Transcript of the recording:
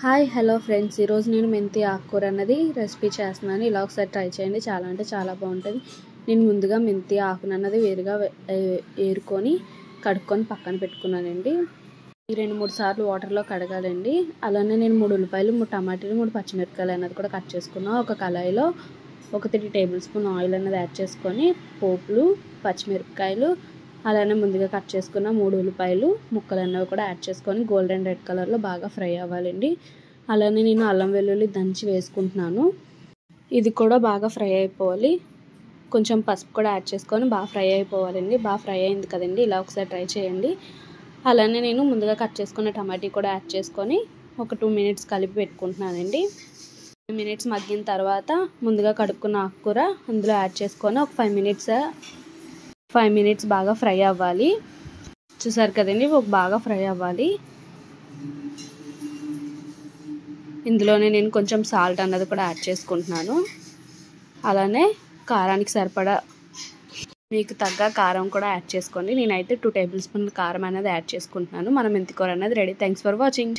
Hi hello friends, ఈరోజు నేను మెంతి ఆకుకూర అన్నది రెసిపీ చేస్తున్నాను. ఇలా ఒకసారి ట్రై చేయండి, చాలా అంటే చాలా బాగుంటుంది. నేను ముందుగా మెంతి ఆకును అన్నది వేరుగా ఏరుకొని కడుక్కొని పక్కన పెట్టుకున్నానండి. 2-3 సార్లు వాటర్లో కడగాలండి. అలానే నేను 3 ఉల్లిపాయలు, 3 టమాటాలు, 3 పచ్చిమిరపకాయలు అన్నది కూడా కట్ చేసుకున్నాను. ఒక కళాయిలో ఒక 3 టేబుల్ స్పూన్ ఆయిల్ అన్నది యాడ్ చేసుకొని పోపులు, పచ్చిమిరపకాయలు, అలానే ముందుగా కట్ చేసుకున్న 3 ఉల్లిపాయలు ముక్కలు అన్నవి కూడా యాడ్ చేసుకొని గోల్డెన్ రెడ్ కలర్లో బాగా ఫ్రై అవ్వాలండి. అలానే నేను అల్లం వెల్లుల్లి దంచి వేసుకుంటున్నాను. ఇది కూడా బాగా ఫ్రై అయిపోవాలి. కొంచెం పసుపు కూడా యాడ్ చేసుకొని బాగా ఫ్రై అయిపోవాలండి. బాగా ఫ్రై అయింది కదండి, ఇలా ఒకసారి ట్రై చేయండి. అలానే నేను ముందుగా కట్ చేసుకున్న టమాటా కూడా యాడ్ చేసుకొని ఒక 2 మినిట్స్ కలిపి పెట్టుకుంటున్నానండి. 2 మినిట్స్ మగ్గిన తర్వాత ముందుగా కడుక్కున్న ఆకుకూర అందులో యాడ్ చేసుకొని ఒక 5 మినిట్స్ బాగా ఫ్రై అవ్వాలి. చూసారు కదండి, బాగా ఫ్రై అవ్వాలి. ఇందులోనే నేను కొంచెం సాల్ట్ అన్నది కూడా యాడ్ చేసుకుంటున్నాను. అలానే కారానికి సరిపడా మీకు తగ్గ కారం కూడా యాడ్ చేసుకోండి. నేనైతే 2 టేబుల్ స్పూన్ కారం అనేది యాడ్ చేసుకుంటున్నాను. మన మెంతి కూర అనేది రెడీ. Thanks for watching.